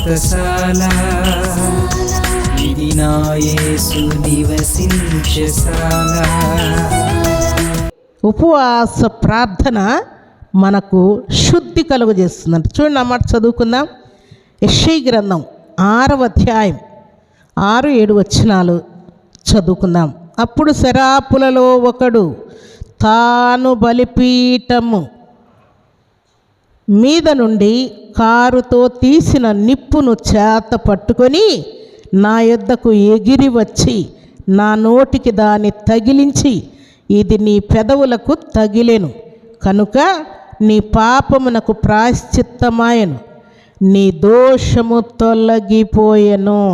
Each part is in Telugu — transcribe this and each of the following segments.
వ్రతశాల ఇది నా యేసు నివసించశాల. ఉపవాస ప్రార్థన మనకు శుద్ధి కలుగజేస్తుందంట. చూడండి ఆ మాట చదువుకుందాం. యెషయా గ్రంథం 6వ అధ్యాయం 6-7 వచనాలు చదువుకుందాం. అప్పుడు శరాపులలో ఒకడు తాను బలిపీఠము మీద నుండి కారుతో తీసిన నిప్పును చేత పట్టుకొని నా యొద్దకు ఎగిరి వచ్చి నా నోటికి దాన్ని తగిలించి, ఇది నీ పెదవులకు తగిలెను కనుక నీ పాపమునకు ప్రాయశ్చిత్తమాయెను, నీ దోషము తొలగిపోయెను.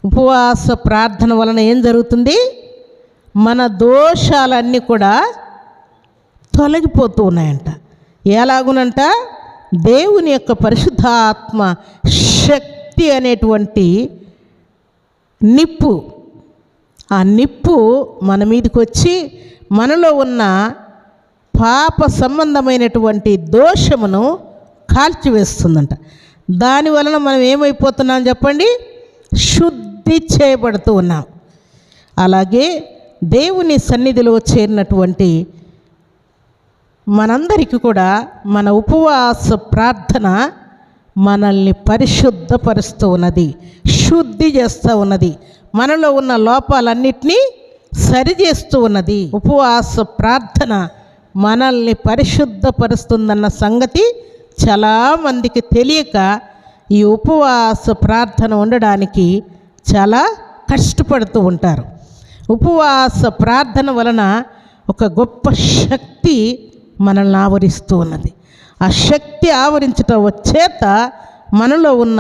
ఉపవాస ప్రార్థన వలన ఏం జరుగుతుంది? మన దోషాలన్నీ కూడా తొలగిపోతూ ఉన్నాయంట. ఎలాగునంట? దేవుని యొక్క పరిశుద్ధాత్మ శక్తి అనేటువంటి నిప్పు, ఆ నిప్పు మన మీదకి వచ్చి మనలో ఉన్న పాప సంబంధమైనటువంటి దోషమును కాల్చివేస్తుందంట. దాని వలన మనం ఏమైపోతున్నాం చెప్పండి? శుద్ధి చేయబడుతూ ఉన్నాం. అలాగే దేవుని సన్నిధిలో చేరినటువంటి మనందరికీ కూడా మన ఉపవాస ప్రార్థన మనల్ని పరిశుద్ధపరుస్తూ ఉన్నది, శుద్ధి చేస్తూ ఉన్నది, మనలో ఉన్న లోపాలన్నిటినీ సరిచేస్తూ ఉన్నది. ఉపవాస ప్రార్థన మనల్ని పరిశుద్ధపరుస్తుందన్న సంగతి చాలామందికి తెలియక ఈ ఉపవాస ప్రార్థన ఉండడానికి చాలా కష్టపడుతూ ఉంటారు. ఉపవాస ప్రార్థన వలన ఒక గొప్ప శక్తి మనల్ని ఆవరిస్తూ ఉన్నది. ఆ శక్తి ఆవరించటం చేత మనలో ఉన్న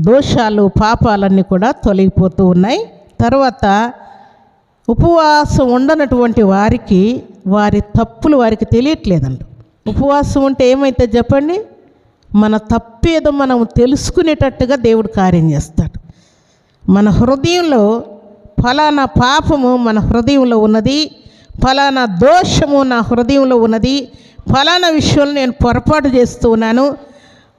దోషాలు, పాపాలన్నీ కూడా తొలగిపోతూ ఉన్నాయి. తర్వాత ఉపవాసం ఉండనటువంటి వారికి వారి తప్పులు వారికి తెలియట్లేదండి. ఉపవాసం ఉంటే ఏమైతే చెప్పండి? మన తప్పేదో మనం తెలుసుకునేటట్టుగా దేవుడు కార్యం చేస్తాడు. మన హృదయంలో ఫలానా పాపము మన హృదయంలో ఉన్నది, ఫలానా దోషము నా హృదయంలో ఉన్నది, ఫలానా విషయంలో నేను పొరపాటు చేస్తూ ఉన్నాను,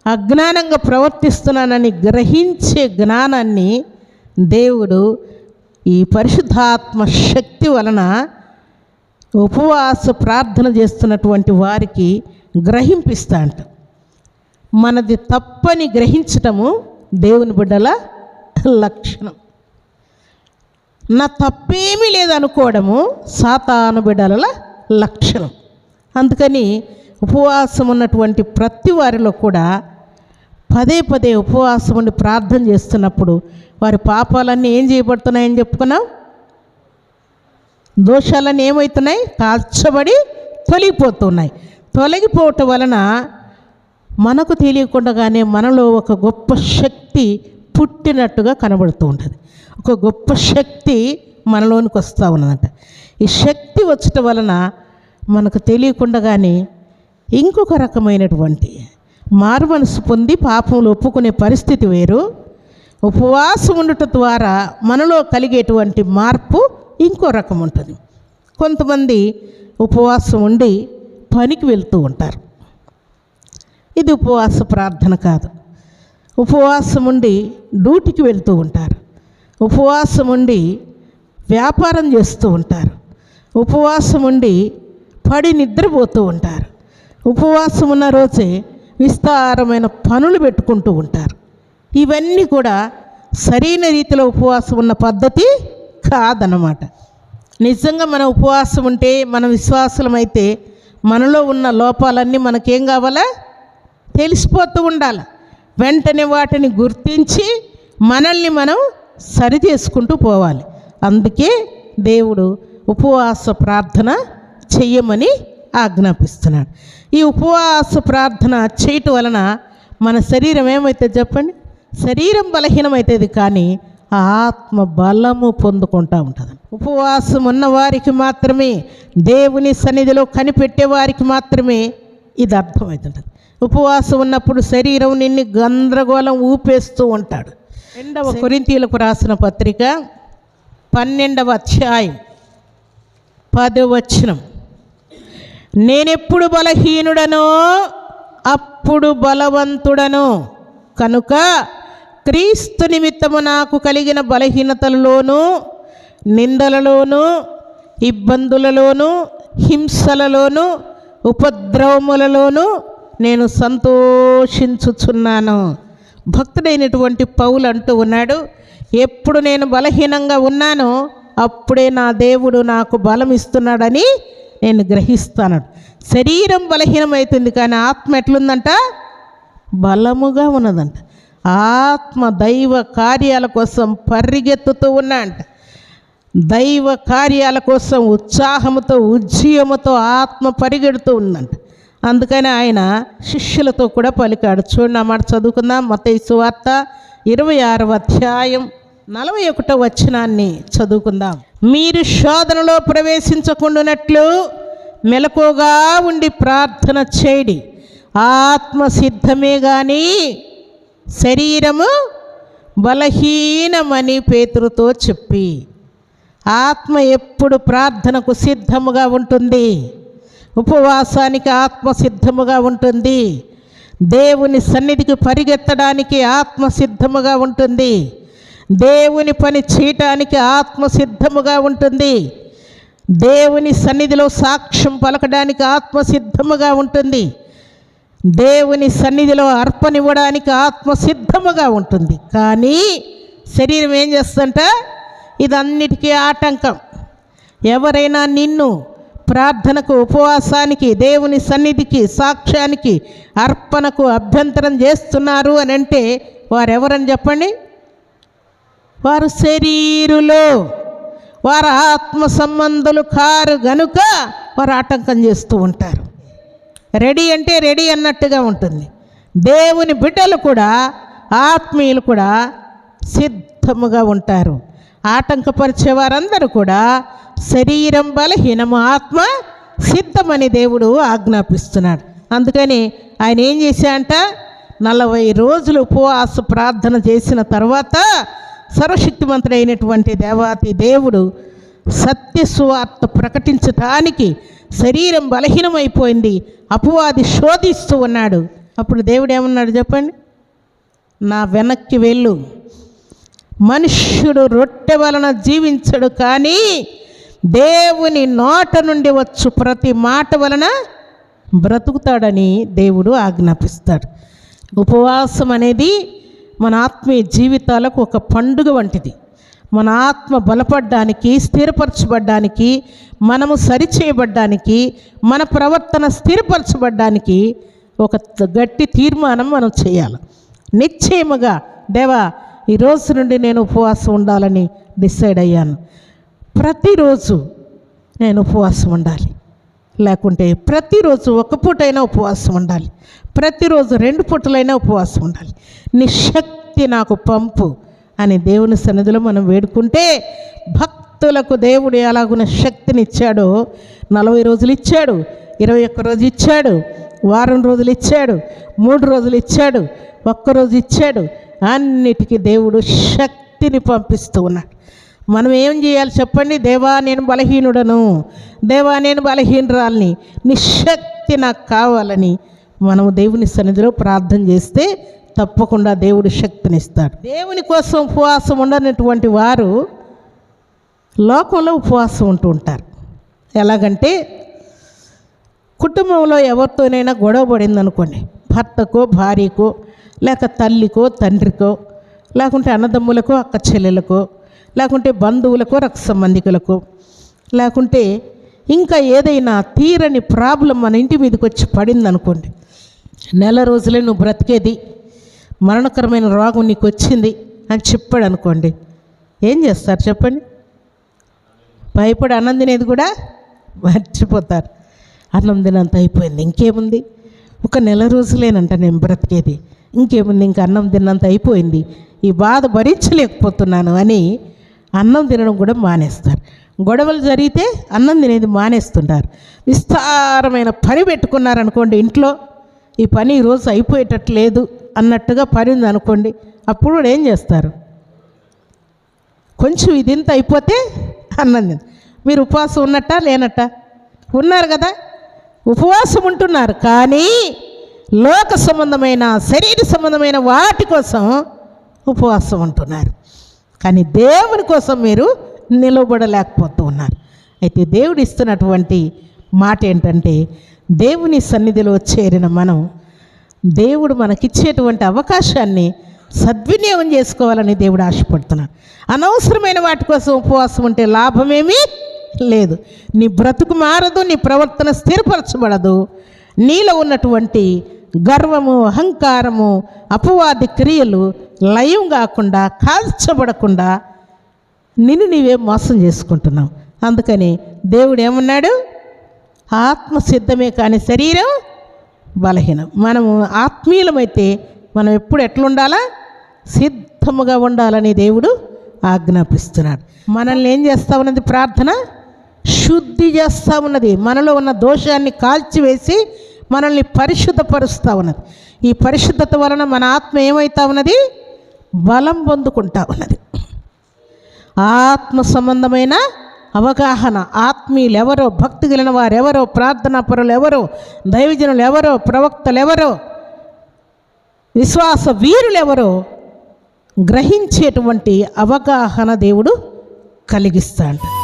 అజ్ఞానంగా ప్రవర్తిస్తున్నానని గ్రహించే జ్ఞానాన్ని దేవుడు ఈ పరిశుద్ధాత్మ శక్తి వలన ఉపవాస ప్రార్థన చేస్తున్నటువంటి వారికి గ్రహింపిస్తా అంట. మనది తప్పని గ్రహించటము దేవుని బిడ్డల లక్షణం. నా తప్పేమీ లేదనుకోవడము సాతాను బిడ్డల లక్షణం. అందుకని ఉపవాసం ఉన్నటువంటి ప్రతి వారిలో కూడా పదే పదే ఉపవాసం ఉండి ప్రార్థన చేస్తున్నప్పుడు వారి పాపాలన్నీ ఏం చేయబడుతున్నాయని చెప్పుకున్నాం? దోషాలన్నీ ఏమవుతున్నాయి? కాల్చబడి తొలగిపోతున్నాయి. తొలగిపోవటం వలన మనకు తెలియకుండానే మనలో ఒక గొప్ప శక్తి పుట్టినట్టుగా కనబడుతూ ఉంటుంది. ఒక గొప్ప శక్తి మనలోనికి వస్తూ ఉన్నదంట. ఈ శక్తి వచ్చటం వలన మనకు తెలియకుండానే ఇంకొక రకమైనటువంటి మారు మనసు పొంది పాపములు ఒప్పుకునే పరిస్థితి వేరు. ఉపవాసం ఉండటం ద్వారా మనలో కలిగేటువంటి మార్పు ఇంకో రకం ఉంటుంది. కొంతమంది ఉపవాసం ఉండి పనికి వెళ్తూ ఉంటారు. ఇది ఉపవాస ప్రార్థన కాదు. ఉపవాసం ఉండి డ్యూటీకి వెళ్తూ ఉంటారు. ఉపవాసం ఉండి వ్యాపారం చేస్తూ ఉంటారు. ఉపవాసం ఉండి పడి నిద్రపోతూ ఉంటారు. ఉపవాసం ఉన్న రోజే విస్తారమైన పనులు పెట్టుకుంటూ ఉంటారు. ఇవన్నీ కూడా సరైన రీతిలో ఉపవాసం ఉన్న పద్ధతి కాదన్నమాట. నిజంగా మన ఉపవాసం ఉంటే, మన విశ్వాసమైతే మనలో ఉన్న లోపాలన్నీ మనకేం కావాలా? తెలిసిపోతూ ఉండాలి. వెంటనే వాటిని గుర్తించి మనల్ని మనం సరి చేసుకుంటూ పోవాలి. అందుకే దేవుడు ఉపవాస ప్రార్థన చెయ్యమని ఆజ్ఞాపిస్తున్నాడు. ఈ ఉపవాస ప్రార్థన చేయటం వలన మన శరీరం ఏమైతే చెప్పండి? శరీరం బలహీనమవుతుంది, కానీ ఆత్మ బలము పొందుకుంటూ ఉంటుంది. ఉపవాసం ఉన్నవారికి మాత్రమే, దేవుని సన్నిధిలో కనిపెట్టే వారికి మాత్రమే ఇది అర్థమవుతుంటుంది. ఉపవాసం ఉన్నప్పుడు శరీరం నిన్ను గందరగోళం ఊపేస్తూ ఉంటాడు. 2వ కొరింథీయులకు రాసిన పత్రిక 12వ అధ్యాయం 10వ వచనం, నేనెప్పుడు బలహీనుడనో అప్పుడు బలవంతుడను కనుక క్రీస్తు నిమిత్తము నాకు కలిగిన బలహీనతలలోనూ, నిందలలోనూ, ఇబ్బందులలోనూ, హింసలలోనూ, ఉపద్రవములలోనూ నేను సంతోషించుచున్నాను. భక్తుడైనటువంటి పౌలు అంటూ ఉన్నాడు, ఎప్పుడు నేను బలహీనంగా ఉన్నానో అప్పుడే నా దేవుడు నాకు బలం ఇస్తున్నాడని నేను గ్రహిస్తాను. శరీరం బలహీనమవుతుంది కానీ ఆత్మ ఎట్లుందంట? బలముగా ఉన్నదంట. ఆత్మ దైవ కార్యాల కోసం పరిగెత్తుతూ ఉన్నాడంట. దైవ కార్యాల కోసం ఉత్సాహముతో, ఉజ్జీవముతో ఆత్మ పరిగెడుతూ ఉందంట. అందుకని ఆయన శిష్యులతో కూడా పలికాడు. చూడండి, ఆ మాట చదువుకుందాం. మత్తయి సువార్త 26వ అధ్యాయం 41వ వచనాన్ని చదువుకుందాం. మీరు శోధనలో ప్రవేశించకుండానట్లు మెలకుగా ఉండి ప్రార్థన చేయడి. ఆత్మ సిద్ధమే కానీ శరీరము బలహీనమని పేతురుతో చెప్పి. ఆత్మ ఎప్పుడు ప్రార్థనకు సిద్ధముగా ఉంటుంది, ఉపవాసానికి ఆత్మ సిద్ధముగా ఉంటుంది, దేవుని సన్నిధికి పరిగెత్తడానికి ఆత్మ సిద్ధముగా ఉంటుంది, దేవుని పని చేయటానికి ఆత్మ సిద్ధముగా ఉంటుంది, దేవుని సన్నిధిలో సాక్ష్యం పలకడానికి ఆత్మ సిద్ధముగా ఉంటుంది, దేవుని సన్నిధిలో అర్పణివ్వడానికి ఆత్మ సిద్ధముగా ఉంటుంది. కానీ శరీరం ఏం చేస్తుందంట? ఇదన్నిటికీ ఆటంకం. ఎవరైనా నిన్ను ప్రార్థనకు, ఉపవాసానికి, దేవుని సన్నిధికి, సాక్ష్యానికి, అర్పణకు అభ్యంతరం చేస్తున్నారు అని అంటే వారెవరని చెప్పండి? వారు శరీరులో, వారు ఆత్మ సంబంధులు కారు గనుక వారు ఆటంకం చేస్తూ ఉంటారు. రెడీ అంటే రెడీ అన్నట్టుగా ఉంటుంది. దేవుని బిడ్డలు కూడా, ఆత్మీయులు కూడా సిద్ధముగా ఉంటారు. ఆటంకపరిచే వారందరూ కూడా శరీరం బలహీనము, ఆత్మ సిద్ధమని దేవుడు ఆజ్ఞాపిస్తున్నాడు. అందుకని ఆయన ఏం చేశాడంట? 40 రోజులు ఉపవాస ప్రార్థన చేసిన తర్వాత సర్వశక్తిమంతుడైనటువంటి దేవాతి దేవుడు సత్య సువార్త ప్రకటించటానికి శరీరం బలహీనమైపోయింది, అపవాది శోధిస్తూ ఉన్నాడు. అప్పుడు దేవుడు ఏమన్నాడు చెప్పండి? నా వెనక్కి వెళ్ళు. మనుష్యుడు రొట్టె వలన జీవించడు కానీ దేవుని నోట నుండి వచ్చు ప్రతి మాట వలన బ్రతుకుతాడని దేవుడు ఆజ్ఞాపిస్తాడు. ఉపవాసం అనేది మన ఆత్మీయ జీవితాలకు ఒక పండుగ వంటిది. మన ఆత్మ బలపడడానికి, స్థిరపరచబడ్డానికి, మనము సరిచేయబడ్డానికి, మన ప్రవర్తన స్థిరపరచబడ్డానికి ఒక గట్టి తీర్మానం మనం చేయాలి. నిశ్చయముగా దేవా, ఈ రోజు నుండి నేను ఉపవాసం ఉండాలని డిసైడ్ అయ్యాను. ప్రతిరోజు నేను ఉపవాసం ఉండాలి, లేకుంటే ప్రతిరోజు ఒక పూటైనా ఉపవాసం ఉండాలి, ప్రతిరోజు 2 పూటలైనా ఉపవాసం ఉండాలి. నీ శక్తి నాకు పంపు అని దేవుని సన్నిధిలో మనం వేడుకుంటే, భక్తులకు దేవుడు ఎలాగున్న శక్తిని ఇచ్చాడో 40 రోజులు ఇచ్చాడు, 21 రోజు ఇచ్చాడు, వారం రోజులు ఇచ్చాడు, 3 రోజులు ఇచ్చాడు, 1 రోజు ఇచ్చాడు. అన్నిటికీ దేవుడు శక్తిని పంపిస్తూ ఉన్నాడు. మనం ఏం చేయాలి చెప్పండి? దేవా నేను బలహీనుడను, దేవా నేను బలహీనురాల్ని, నీ శక్తి నాకు కావాలని మనము దేవుని సన్నిధిలో ప్రార్థన చేస్తే తప్పకుండా దేవుడు శక్తినిస్తాడు. దేవుని కోసం ఉపవాసం ఉండనటువంటి వారు లోకంలో ఉపవాసం ఉంటూ ఉంటారు. ఎలాగంటే, కుటుంబంలో ఎవరితోనైనా గొడవ పడింది అనుకోండి, భర్తకో, భార్యకో, లేక తల్లికో, తండ్రికో, లేకుంటే అన్నదమ్ములకో, అక్క చెల్లెలకో, లేకుంటే బంధువులకో, రక్త సంబంధికులకో, లేకుంటే ఇంకా ఏదైనా తీరని ప్రాబ్లం మన ఇంటి మీదకి వచ్చి పడింది అనుకోండి, నెల రోజులే నువ్వు బ్రతికేది, మరణకరమైన రోగం నీకు వచ్చింది అని చెప్పాడు అనుకోండి, ఏం చేస్తారు చెప్పండి? భయపడి అన్నం తినేది కూడా మర్చిపోతారు. అన్నం తినంత అయిపోయింది, ఇంకేముంది, ఒక నెల రోజులేనంట నేను బ్రతికేది, ఇంకేముంది, ఇంకా అన్నం తిన్నంత అయిపోయింది, ఈ బాధ భరించలేకపోతున్నాను అని అన్నం తినడం కూడా మానేస్తారు. గొడవలు జరిగితే అన్నం తినేది మానేస్తుంటారు. విస్తారమైన పని పెట్టుకున్నారనుకోండి ఇంట్లో, ఈ పని ఈరోజు అయిపోయేటట్లేదు అన్నట్టుగా పని ఉంది అనుకోండి, అప్పుడు కూడా ఏం చేస్తారు? కొంచెం ఇదింత అయిపోతే అన్నం తిన. మీరు ఉపవాసం ఉన్నట్ట లేనట్ట? ఉన్నారు కదా, ఉపవాసం ఉంటున్నారు. కానీ లోక సంబంధమైన శరీర సంబంధమైన వాటి కోసం ఉపవాసం ఉంటున్నారు. కానీ దేవుని కోసం మీరు నిలబడలేకపోతూ ఉన్నారు. అయితే దేవుడు ఇస్తున్నటువంటి మాట ఏంటంటే, దేవుని సన్నిధిలో చేరిన మనం దేవుడు మనకిచ్చేటువంటి అవకాశాన్ని సద్వినియోగం చేసుకోవాలని దేవుడు ఆశపడుతున్నాడు. అనవసరమైన వాటి కోసం ఉపవాసం ఉంటే లాభమేమీ లేదు. నీ బ్రతుకు మారదు, నీ ప్రవర్తన స్థిరపరచబడదు. నీలో ఉన్నటువంటి గర్వము, అహంకారము, అపవాది క్రియలు లయం కాకుండా, కాల్చబడకుండా నిన్ను నీవే మోసం చేసుకుంటున్నావు. అందుకని దేవుడు ఏమన్నాడు? ఆత్మ సిద్ధమే కానీ శరీరం బలహీనం. మనము ఆత్మీయులమైతే మనం ఎప్పుడు ఎట్లుండాలా? సిద్ధముగా ఉండాలని దేవుడు ఆజ్ఞాపిస్తున్నాడు. మనల్ని ఏం చేస్తూ ఉన్నది? ప్రార్థన శుద్ధి చేస్తూ ఉన్నది. మనలో ఉన్న దోషాన్ని కాల్చివేసి మనల్ని పరిశుద్ధపరుస్తూ ఉన్నది. ఈ పరిశుద్ధత వలన మన ఆత్మ ఏమవుతా ఉన్నది? బలం పొందుకుంటా ఉన్నది. ఆత్మ సంబంధమైన అవగాహన, ఆత్మీయులు ఎవరో, భక్తి కలిగిన వారు ఎవరో, ప్రార్థనా పరులు ఎవరో, దైవజనులు ఎవరో, ప్రవక్తలు ఎవరో, విశ్వాస వీరులు ఎవరో గ్రహించేటువంటి అవగాహన దేవుడు కలిగిస్తాడు.